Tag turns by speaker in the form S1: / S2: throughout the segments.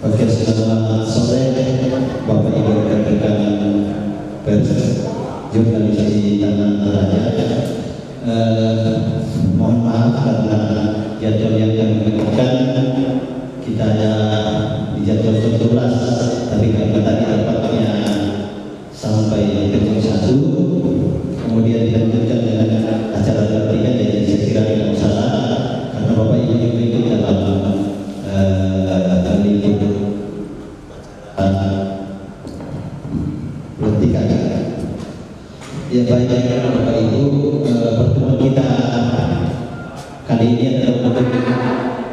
S1: Oke, selamat sore Bapak Ibu rekan-rekan pers, jurnalis di tanah raja. Mohon maaf karena jadwal yang kami berikan kita hanya di jadwal 17, tapi karena tadi tempatnya sampai jam 1, kemudian dilanjutkan dengan acara bertiga, jadi saya kira tidak masalah karena Bapak Ibu juga ikut dalam bertiga. Ya baik Bapak Ibu, pertemuan kita kali ini adalah untuk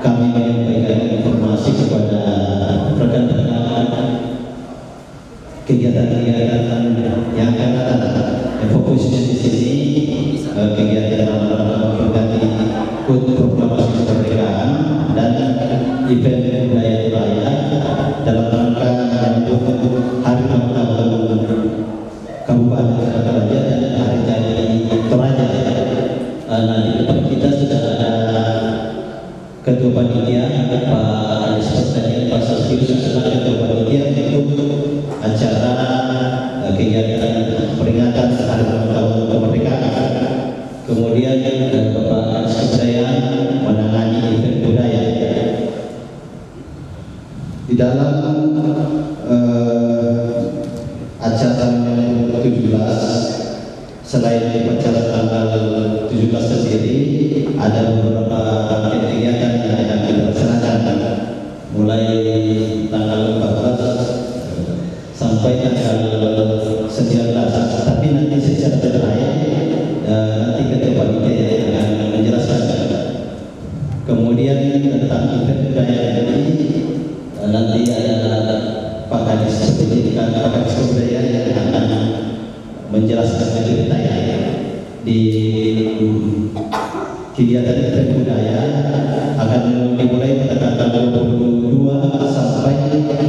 S1: kami menyampaikan informasi kepada rekan-rekan kegiatan-kegiatan yang akan datang. Fokusnya di sini kegiatan mengganti HUT proklamasi kemerdekaan dan event budaya raya dalam rangka menyambut Hari Ulang Tahun Kabupaten Toraja dan Hari Jadi Toraja. Nah, di depan kita sudah ada Ketua Panitia Pak Anies Baswedan, Pak Sosius selaku Ketua Panitia untuk acara kegiatan peringatan Hari Ulang Tahun Kemerdekaan. Kemudian Bapak Anies Baswedan menangani event budaya. Di dalam acara yang 17, selain acara tanggal 17 sendiri, ada beberapa kegiatan yang akan kita laksanakan mulai tanggal 14 sampai tanggal 19. Tapi nanti secara terakhir nanti Ketua Panitia yang akan menjelaskan. Kemudian tentang event budaya ini nanti ada Pak Kadis Pendidikan, Pak Kadis Kebudayaan yang akan menjelaskan ceritanya di kegiatan event budaya akan dimulai pada tanggal 22 sampai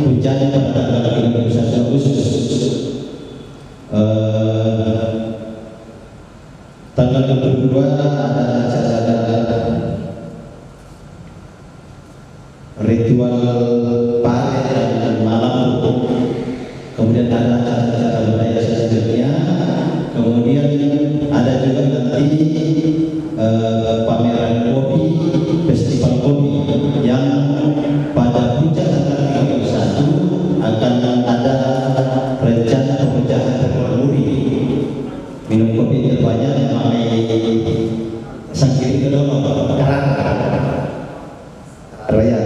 S1: puncaknya pada tanggal 31 Agustus. Tanggal 22 ada acara ritual parade dan malam, kemudian ada acara-acara budaya selanjutnya, kemudian ada juga nanti pameran kopi, festival kopi yang pada puncak tanggal 31 akan ada rencana pemecahan rekor muri. Minum kopi terbanyak namanya Sangkiri Kedono Karang Raya,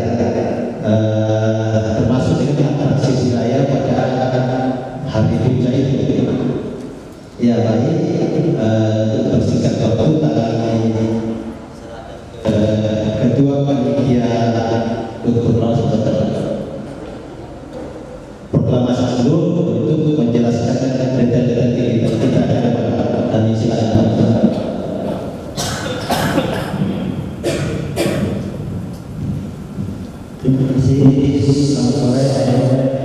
S1: termasuk dengan atraksi wilayah pada hari puncak itu. Ya baik, bersingkat waktu tadi Ketua Panitia untuk proklamasi dulu untuk menjelaskan detail-detail kegiatan kita ke depan. Kami silakan.
S2: Terima kasih. Selamat sore.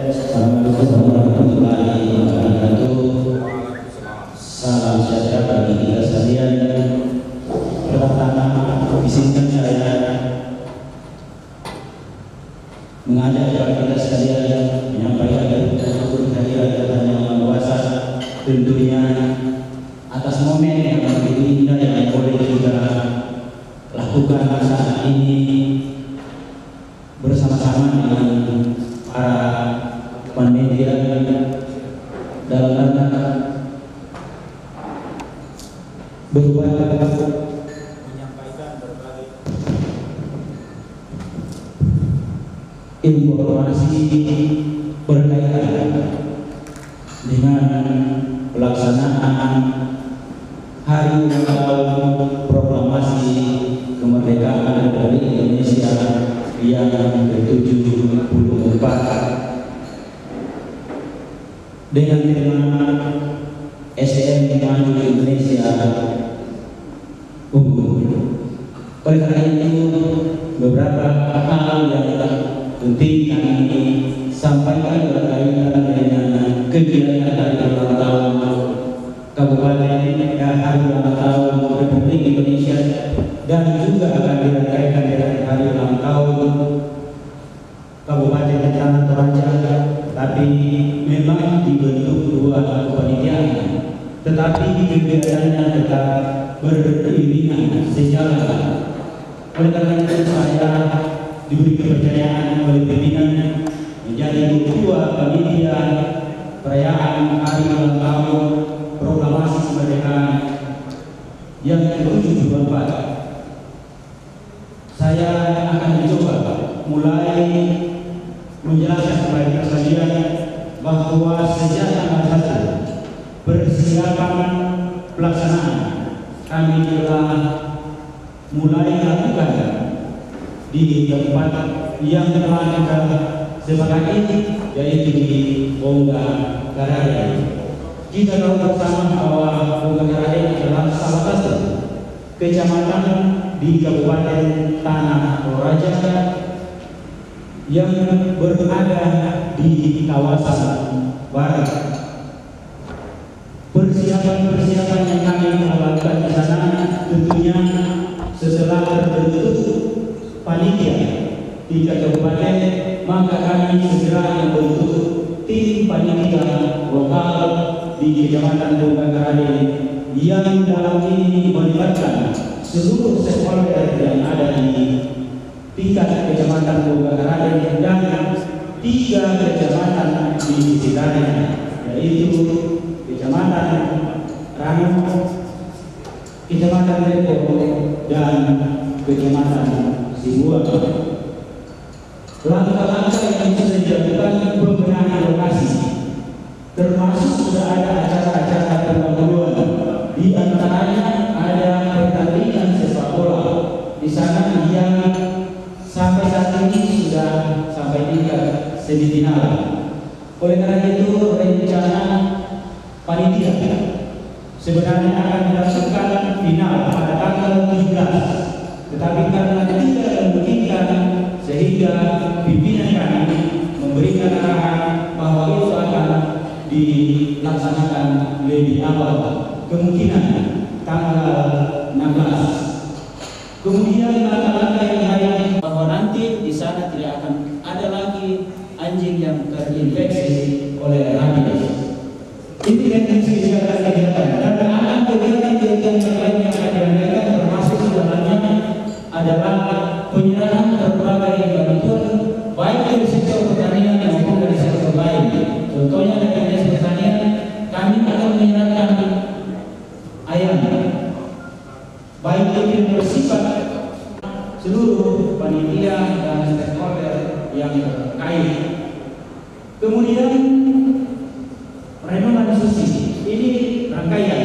S2: Assalamualaikum warahmatullahi wabarakatuh. Salam sejahtera bagi kita sekalian. Pertama-tama izinkan saya mengajak kepada kita sekalian menyampaikan kehadiran Tuhan Yang Maha Kuasa, tentunya atas momen yang begitu indah yang boleh kita lakukan saat ini bersama-sama dengan para panitia dalam rangka berupaya menyampaikan berbagai informasi berkaitan dengan pelaksanaan Hari Ulang Tahun Proklamasi Kemerdekaan Republik Indonesia yang ke-74 dengan tema SDM Maju Indonesia Unggul. Oleh karena itu, beberapa hal yang penting kami sampaikan berkaitan dengan kegiatan hari ulang tahun Kabupaten dan hari ulang tahun Republik Indonesia, dan juga akan dirangkaikan dengan hari ulang tahun Kabupaten Tanah Toraja, tapi memang dibentuk dua kepanitiaan, tetapi kegiatannya tetap beriringan sejalan. Oleh karena itu saya diberi kepercayaan oleh pimpinan menjadi ketua panitia perayaan hari ulang tahun proklamasi kemerdekaan yang ke-74. Saya akan mencoba mulai menjelaskan kepada kita sekalian bahwa sejak tanggal 1 persiapan pelaksanaan kami telah mulai lakukan di tempat yang telah kita sepakati, yaitu di Bongga-Garade. Kita tahu bersama bahwa Bongga-Garade adalah salah satu kecamatan di Kabupaten Tanah Toraja yang berada di kawasan barat. Persiapan yang kami lakukan di sana tentunya setelah terbentuk panitia tingkat kabupaten, maka kami segera membentuk tim panitia lokal di Kecamatan Bongga-Garade yang dalam ini melibatkan seluruh stakeholder yang ada di tingkat Kecamatan Bongga-Garade dan 3 kecamatan di sekitarnya, yaitu Kecamatan Rano, Kecamatan Depok, dan Kecamatan Sibuan. Langkah-langkah yang sudah dilakukan pembenahan lokasi, termasuk sudah ada acara-acara pendahuluan. Di antaranya ada pertandingan sepak bola di sana yang sampai saat ini sudah sampai tingkat semifinal. Oleh karena itu rencana panitia sebenarnya akan dilakukan final pada tanggal 17, tetapi karena tidak memungkinkan sehingga pimpinan kami memberikan arahan bahwa itu akan dilaksanakan lebih awal, kemungkinan tanggal 16. Kemudian langkah-langkah yang lain bahwa nanti di sana tidak akan ada lagi anjing yang terinfeksi oleh rabies. Ini yang kegiatan dan akan kegiatan yang lain yang akan diadakan, termasuk di dalamnya adalah penyerahan berbagai bantuan baik dari sektor pertanian maupun dari sektor lain. Contohnya dari dinas pertanian kami akan menyerahkan ayam, baik itu bersifat seluruh panitia dan stakeholder yang terkait. Kemudian renovasi susi, ini rangkaian.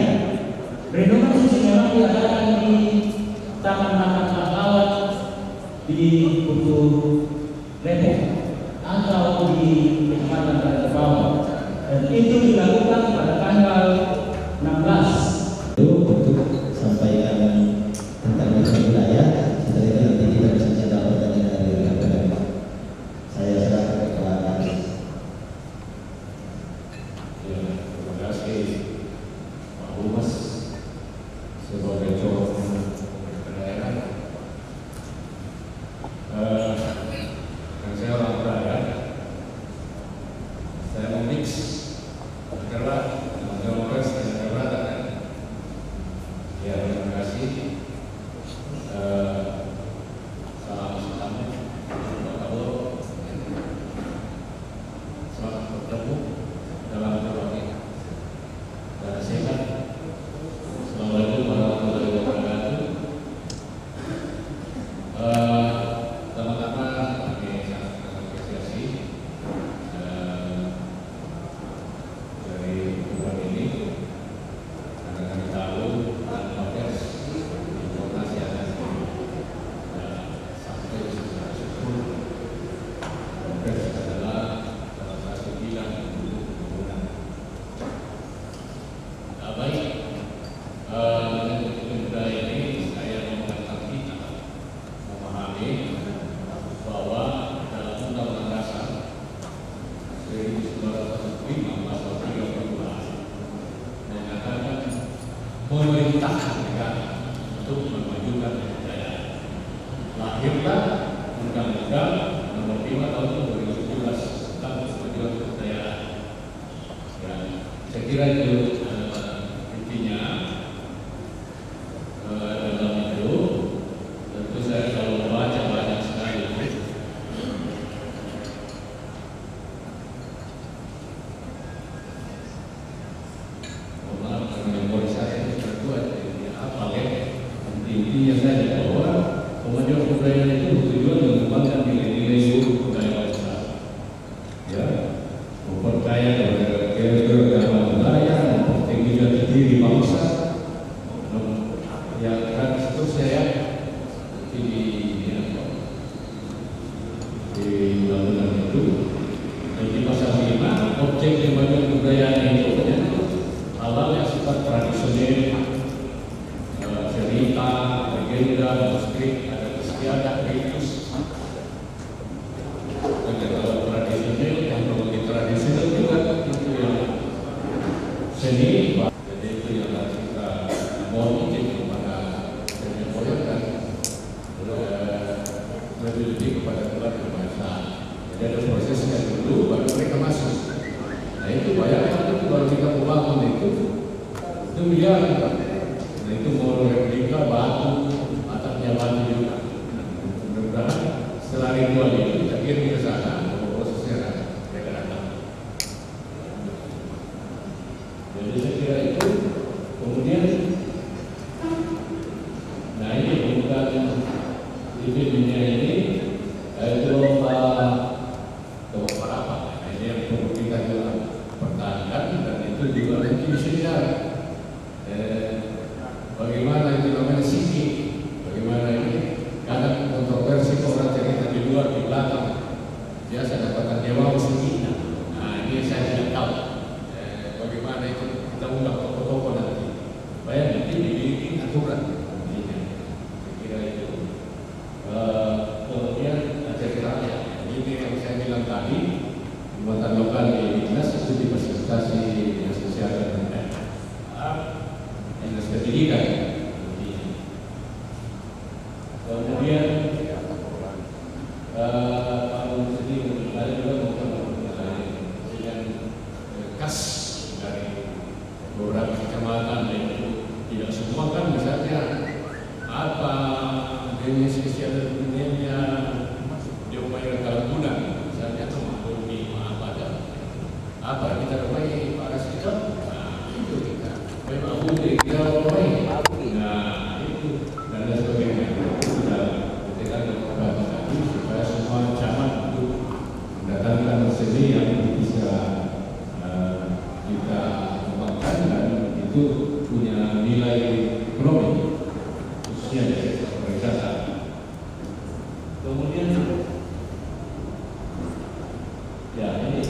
S2: Renovasi susi memang diadakan di taman-taman alam di Putu Depok atau di Kecamatan Tanah Bawah, dan itu dilakukan pada tanggal 16.
S1: Untuk sampaikan tentang wilayah, setelah itu nanti kita bisa jawab pertanyaan dari rekan-rekan. Saya serahkan kepada
S3: terima kasih Pak Humas sebagai calon daerah. Saya orang Praja, saya memix adalah Jawa Barat dan Jawa Barat memerintahkan negara untuk memajukan kebudayaan. Lahirlah Undang-Undang Nomor 5 Tahun 2017 tentang kemajuan kebudayaan. Ya, saya kira itu intinya. Dalam itu tentu saya kalau baca banyak sekali. Maaf karena memori saya itu tertua, jadi apa ya? Intinya saja bahwa kemajuan kebudayaan itu bertujuan mengembangkan nilai-nilai luhur budaya bangsa. Ya, memperkaya keragaman budaya, mempertinggi jati diri bangsa. Ya, kan seterusnya ya. Di undang-undang itu, dan di pasal 5, objek kemajuan kebudayaan itu hal-hal yang sifat tradisional, cerita, legenda, musik, adat istiadat, ritus. Dan kalau tradisional, yang berbagai tradisional juga itu yang seni. Jadi itu yang harus kita mohon izin kepada seni moyang dan lebih kepada keluarga bangsa. Jadi ada prosesnya dulu baru mereka masuk. Nah itu bayangkan itu baru kita membangun itu miliaran. Nah itu mau replika batu, atapnya batu juga. Mudah-mudahan setelah ritual itu kita kirim ke sana, prosesnya mereka datang. Jadi saya kira itu. Kemudian, nah ini kemudian dunia ini itu apa? Ini yang perlu kita juga pertahankan dan itu juga nanti bisa dilihat. Bagaimana itu namanya siki? Bagaimana ini? Kadang kontroversi orang cerita di luar di belakang biasa dapatkan jawab siki. Nah ini saya tidak tahu. Bagaimana itu kita undang tokoh-tokoh nanti. Bayang nanti dibikin aturan. Saya kira itu. Kemudian ceritanya ini yang saya bilang tadi, pembuatan lokal di dinas itu difasilitasi dinas kesehatan dan dinas pendidikan. Kemudian kalau sedih ada juga dengan kas dari beberapa kecamatan itu tidak semua kan misalnya apa jenis kesehatan dunia dia upaya kalau guna misalnya memahami apa kita upaya para sikap. Nah itu kita memang kita upaya nah itu dan lain sebagainya sudah kita lakukan tadi supaya semua camat untuk mendatangkan seni yang bisa kita kembangkan dan itu punya nilai ekonomi khususnya dari pariwisata. Kemudian ya ini